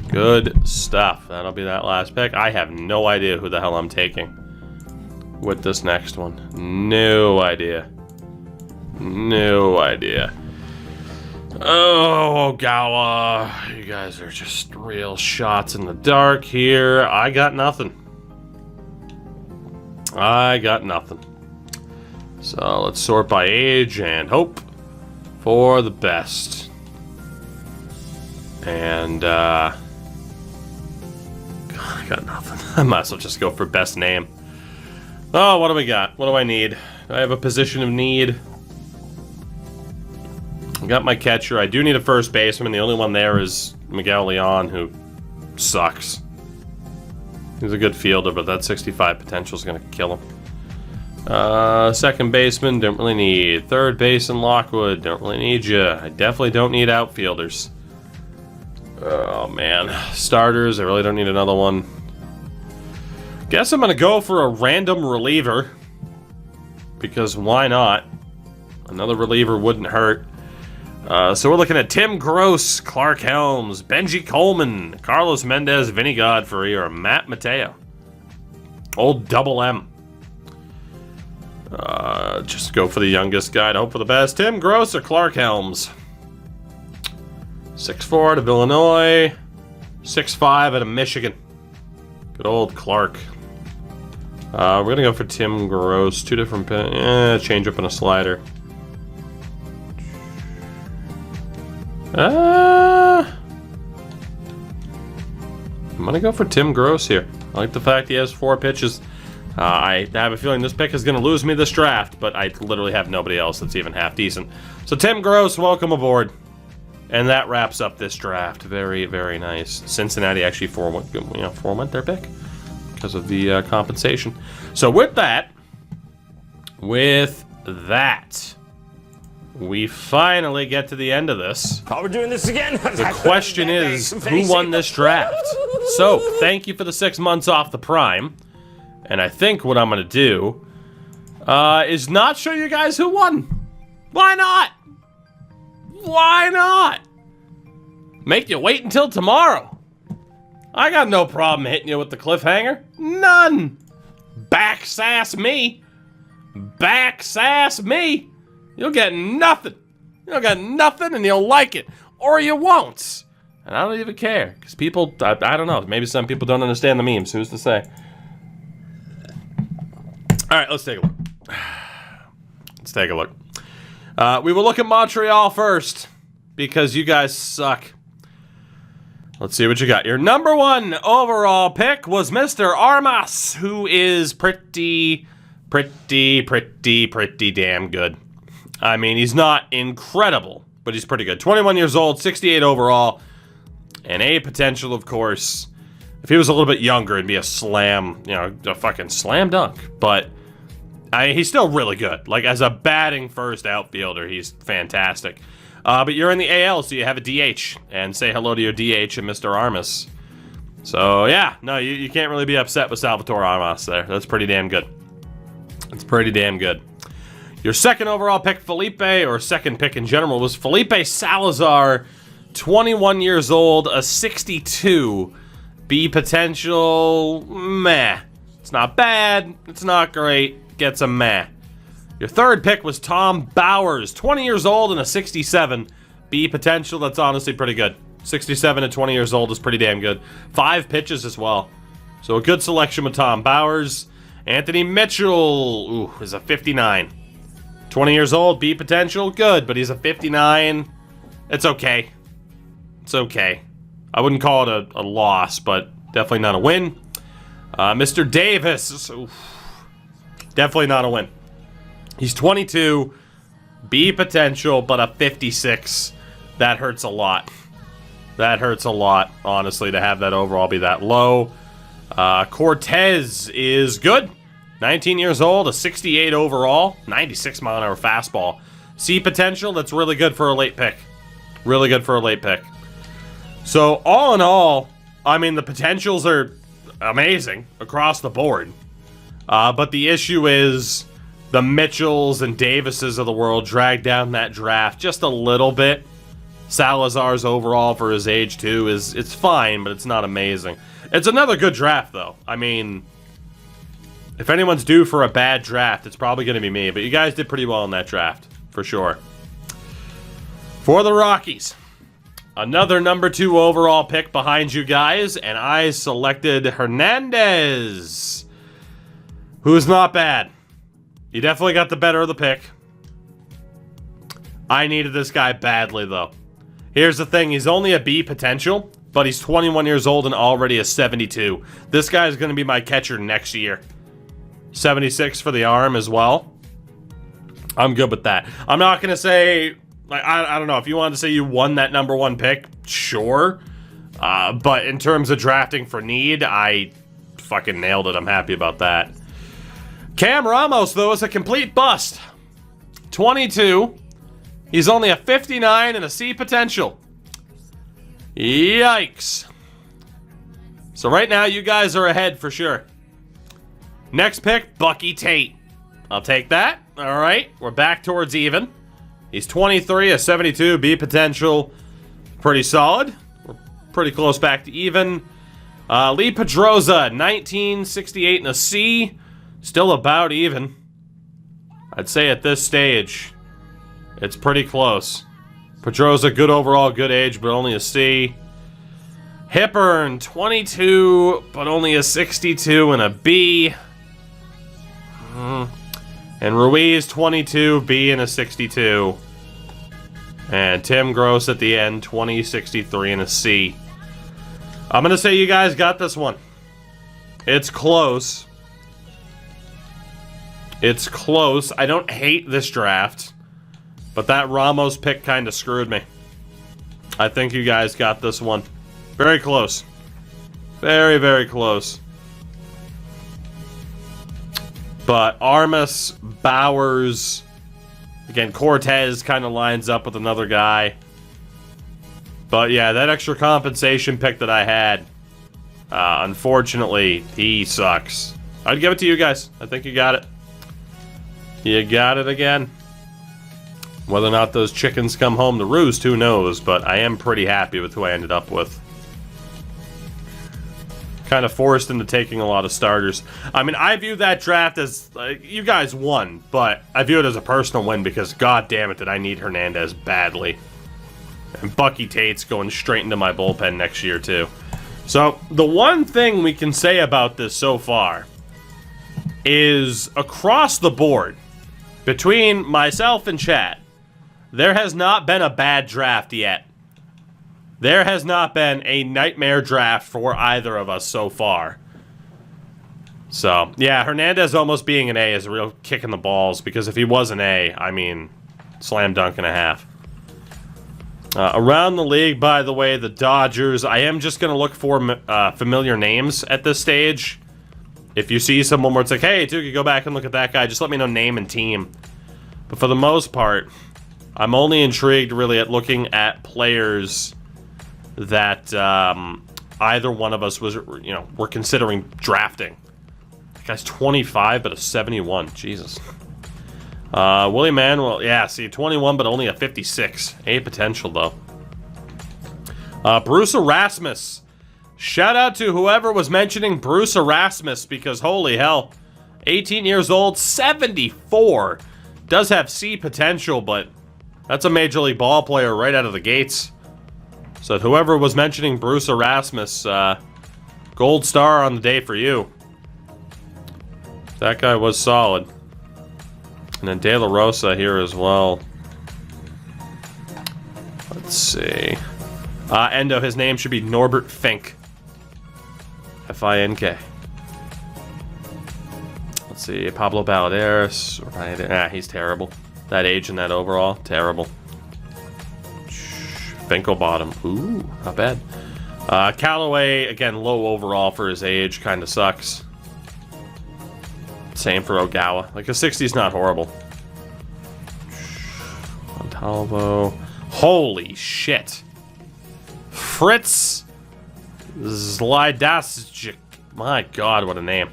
Speaker 1: Good stuff. That'll be that last pick. I have no idea who the hell I'm taking with this next one. No idea. No idea. Oh, Ogawa. You guys are just real shots in the dark here. I got nothing. I got nothing. So let's sort by age and hope for the best. And, I got nothing. I might as well just go for best name. Oh, what do we got? What do I need? Do I have a position of need? I got my catcher. I do need a first baseman. The only one there is Miguel Leon, who sucks. He's a good fielder, but that 65 potential is going to kill him. Second baseman, don't really need. Third base in Lockwood, don't really need you. I definitely don't need outfielders. Oh, man. Starters, I really don't need another one. Guess I'm going to go for a random reliever. Because why not? Another reliever wouldn't hurt. So we're looking at Tim Gross, Clark Helms, Benji Coleman, Carlos Mendez, Vinny Godfrey, or Matt Mateo. Old Double M. Just go for the youngest guy to hope for the best. Tim Gross or Clark Helms. 6'4" out of Illinois. 6'5" out of Michigan. Good old Clark. We're going to go for Tim Gross. 2 different change up and a slider. I'm going to go for Tim Gross here. I like the fact he has 4 pitches. I have a feeling this pick is going to lose me this draft, but I literally have nobody else that's even half decent. So Tim Gross, welcome aboard. And that wraps up this draft. Very, very nice. Cincinnati actually forewent their pick because of the compensation. So with that, we finally get to the end of this.
Speaker 2: Oh, we're doing this again?
Speaker 1: The question is, who won this draft? So, thank you for the 6 months off the Prime. And I think what I'm going to do is not show you guys who won. Why not? Why not? Make you wait until tomorrow. I got no problem hitting you with the cliffhanger. None. Backsass me. Backsass me. You'll get nothing. You'll get nothing and you'll like it. Or you won't. And I don't even care. Because people, I don't know. Maybe some people don't understand the memes. Who's to say? Alright, let's take a look. Let's take a look. We will look at Montreal first. Because you guys suck. Let's see what you got. Your number 1 overall pick was Mr. Armas. Who is pretty damn good. I mean, he's not incredible, but he's pretty good. 21 years old, 68 overall, and A potential, of course. If he was a little bit younger, it'd be a slam, a fucking slam dunk. But he's still really good. Like, as a batting first outfielder, he's fantastic. But you're in the AL, so you have a DH. And say hello to your DH and Mr. Armas. So, yeah. No, you can't really be upset with Salvatore Armas there. That's pretty damn good. That's pretty damn good. Your second overall pick, Felipe, or second pick in general, was Felipe Salazar, 21 years old, a 62. B potential, meh. It's not bad, it's not great, gets a meh. Your third pick was Tom Bowers, 20 years old and a 67. B potential, that's honestly pretty good. 67 at 20 years old is pretty damn good. 5 pitches as well. So a good selection with Tom Bowers. Anthony Mitchell, is a 59. 20 years old, B potential, good, but he's a 59. It's okay. It's okay. I wouldn't call it a loss, but definitely not a win. Mr. Davis, definitely not a win. He's 22, B potential, but a 56. That hurts a lot. That hurts a lot, honestly, to have that overall be that low. Cortez is good. 19 years old, a 68 overall, 96 mile an hour fastball, C potential, that's really good for a late pick. Really good for a late pick. So, all in all, I mean, the potentials are amazing across the board. But the issue is the Mitchells and Davises of the world dragged down that draft just a little bit. Salazar's overall for his age, too, it's fine, but it's not amazing. It's another good draft, though. I mean, if anyone's due for a bad draft, it's probably going to be me. But you guys did pretty well in that draft, for sure. For the Rockies, another number 2 overall pick behind you guys, and I selected Hernandez, who's not bad. You definitely got the better of the pick. I needed this guy badly, though. Here's the thing, he's only a B potential, but he's 21 years old and already a 72. This guy's going to be my catcher next year. 76 for the arm as well. I'm good with that. I'm not going to say, like, I don't know, if you wanted to say you won that number 1 pick, sure. But in terms of drafting for need, I fucking nailed it. I'm happy about that. Cam Ramos, though, is a complete bust. 22. He's only a 59 and a C potential. Yikes. So right now, you guys are ahead for sure. Next pick, Bucky Tate. I'll take that. All right, we're back towards even. He's 23, a 72, B potential. Pretty solid. We're pretty close back to even. Lee Pedroza, 1968 and a C. Still about even. I'd say at this stage, it's pretty close. Pedroza, good overall, good age, but only a C. Hippern, 22, but only a 62 and a B. And Ruiz, 22, B and a 62. And Tim Gross at the end, 20, 63 and a C. I'm going to say you guys got this one. It's close. It's close. I don't hate this draft, but that Ramos pick kind of screwed me. I think you guys got this one. Very close. Very, very close. But Armas, Bowers, again, Cortez kind of lines up with another guy. But yeah, that extra compensation pick that I had, unfortunately, he sucks. I'd give it to you guys. I think you got it. You got it again. Whether or not those chickens come home to roost, who knows? But I am pretty happy with who I ended up with. Kind of forced into taking a lot of starters. I mean, I view that draft as, you guys won, but I view it as a personal win because, god damn it, did I need Hernandez badly. And Bucky Tate's going straight into my bullpen next year, too. So, the one thing we can say about this so far is across the board, between myself and chat, there has not been a bad draft yet. There has not been a nightmare draft for either of us so far. So, yeah, Hernandez almost being an A is a real kick in the balls, because if he was an A, I mean, slam dunk and a half. Around the league, by the way, the Dodgers, I am just going to look for familiar names at this stage. If you see someone where it's like, hey, Tukey, go back and look at that guy, just let me know name and team. But for the most part, I'm only intrigued really at looking at players that either one of us was, we're considering drafting. That guy's 25, but a 71. Jesus. Willie Manuel, yeah, see, 21, but only a 56. A potential, though. Bruce Erasmus. Shout out to whoever was mentioning Bruce Erasmus, because holy hell. 18 years old, 74. Does have C potential, but that's a Major League ball player right out of the gates. So whoever was mentioning Bruce Erasmus, gold star on the day for you. That guy was solid. And then De La Rosa here as well. Let's see. Endo, his name should be Norbert Fink. F-I-N-K. Let's see. Pablo Baladeras. He's terrible. That age and that overall, terrible. Finkelbottom. Ooh, not bad. Callaway, again, low overall for his age. Kind of sucks. Same for Ogawa. Like, a 60's not horrible. Montalvo. Holy shit. Fritz Zlidasjic. My God, what a name.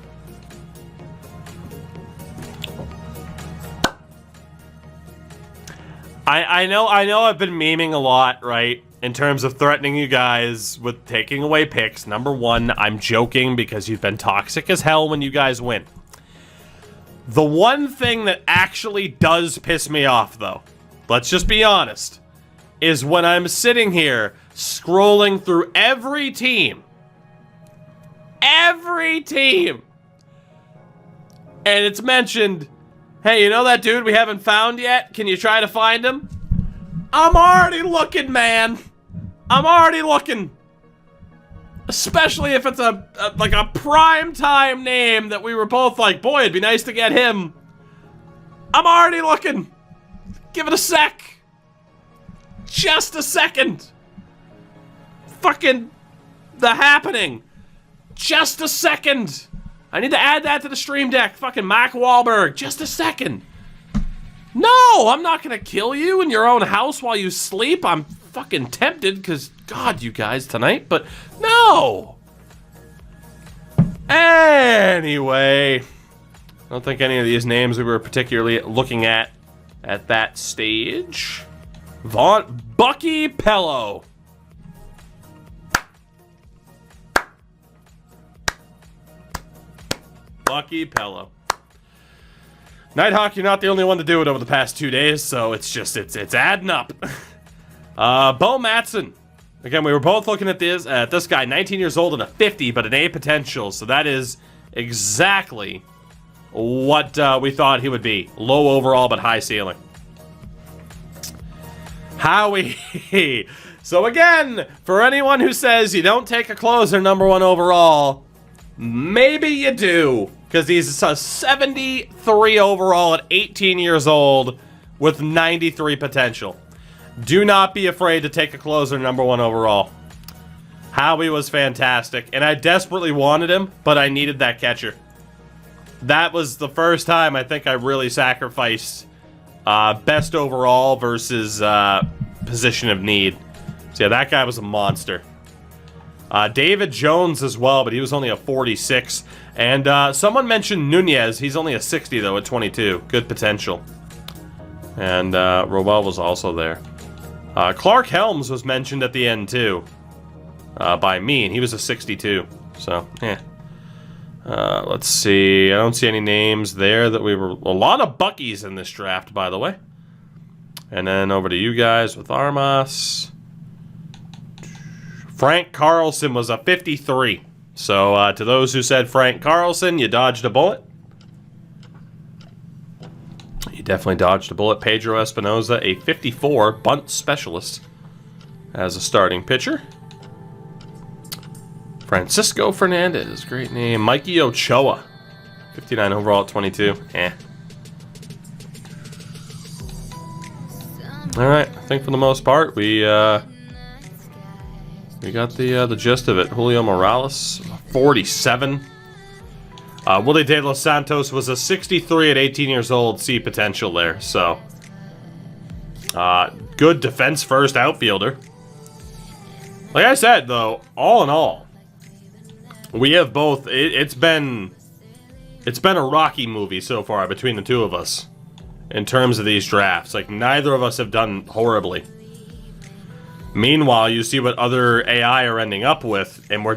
Speaker 1: I know I've been memeing a lot, right? In terms of threatening you guys with taking away picks. Number one, I'm joking because you've been toxic as hell when you guys win. The one thing that actually does piss me off, though, let's just be honest, is when I'm sitting here scrolling through every team, and it's mentioned, hey, you know that dude we haven't found yet? Can you try to find him? I'm already looking, man. I'm already looking. Especially if it's like a prime time name that we were both like, boy, it'd be nice to get him. I'm already looking. Give it a sec. Just a second. Fucking The Happening. Just a second. I need to add that to the stream deck. Fucking Mark Wahlberg. Just a second. No, I'm not gonna kill you in your own house while you sleep. I'm fucking tempted because, God, you guys tonight, but no. Anyway, I don't think any of these names we were particularly looking at that stage. Bucky Pello. Bucky Pello. Nighthawk, you're not the only one to do it over the past 2 days, so it's adding up. Bo Matson. Again, we were both looking at this guy, 19 years old and a 50, but an A potential, so that is exactly what we thought he would be. Low overall, but high ceiling. Howie. So again, for anyone who says you don't take a closer number 1 overall, maybe you do. Because he's a 73 overall at 18 years old with 93 potential. Do not be afraid to take a closer number 1 overall. Howie was fantastic, and I desperately wanted him, but I needed that catcher. That was the first time I think I really sacrificed best overall versus position of need. So yeah, that guy was a monster. David Jones as well, but he was only a 46. And someone mentioned Nunez. He's only a 60, though, at 22. Good potential. And Rowell was also there. Clark Helms was mentioned at the end, too, by me, and he was a 62. So, let's see. I don't see any names there that we were... A lot of Buckies in this draft, by the way. And then over to you guys with Armas. Frank Carlson was a 53. So, to those who said Frank Carlson, you dodged a bullet. You definitely dodged a bullet. Pedro Espinoza, a 54, bunt specialist as a starting pitcher. Francisco Fernandez, great name. Mikey Ochoa, 59 overall at 22. Alright, I think for the most part, we got the gist of it. Julio Morales, 47. Willie De Los Santos was a 63 at 18 years old. See potential there. So, good defense first outfielder. Like I said, though, all in all, we have both. It's been a Rocky movie so far between the two of us in terms of these drafts. Like, neither of us have done horribly. Meanwhile, you see what other AI are ending up with, and we're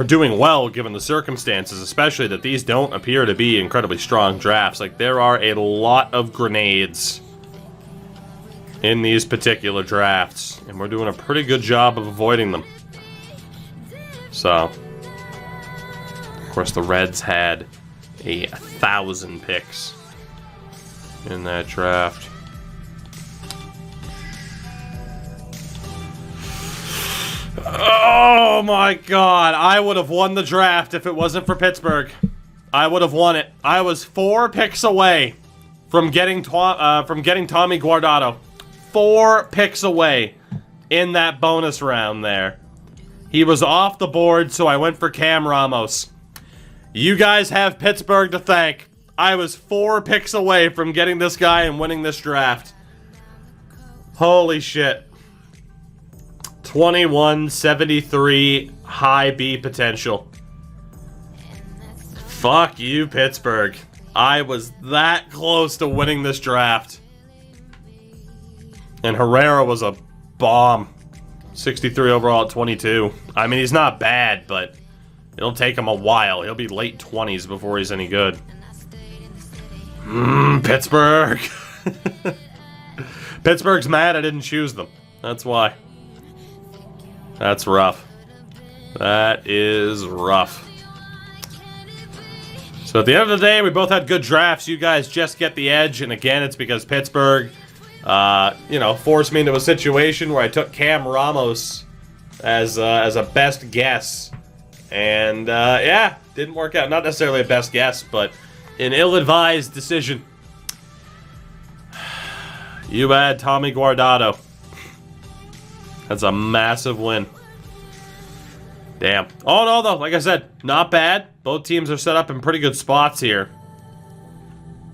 Speaker 1: doing well given the circumstances, especially that these don't appear to be incredibly strong drafts. Like, there are a lot of grenades in these particular drafts, and we're doing a pretty good job of avoiding them. So, of course, the Reds had 1,000 picks in that draft. Oh my God, I would have won the draft if it wasn't for Pittsburgh. I would have won it. I was 4 picks away from getting Tommy Guardado. 4 picks away in that bonus round there. He was off the board, so I went for Cam Ramos. You guys have Pittsburgh to thank. I was 4 picks away from getting this guy and winning this draft. Holy shit. 21-73 high B potential. Fuck you, Pittsburgh. I was that close to winning this draft. And Herrera was a bomb. 63 overall at 22. I mean, he's not bad, but it'll take him a while. He'll be late 20s before he's any good. Pittsburgh. Pittsburgh's mad I didn't choose them. That's why. That's rough. That is rough. So at the end of the day, we both had good drafts. You guys just get the edge, and again, it's because Pittsburgh, forced me into a situation where I took Cam Ramos as a best guess, and yeah, didn't work out. Not necessarily a best guess, but an ill-advised decision. You had Tommy Guardado. That's a massive win. Damn. Oh, no, though. Like I said, not bad. Both teams are set up in pretty good spots here.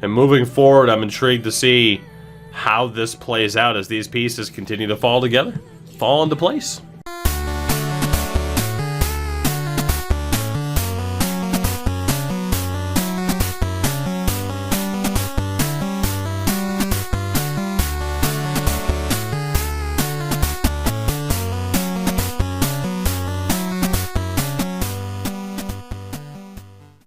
Speaker 1: And moving forward, I'm intrigued to see how this plays out as these pieces continue to fall together, fall into place.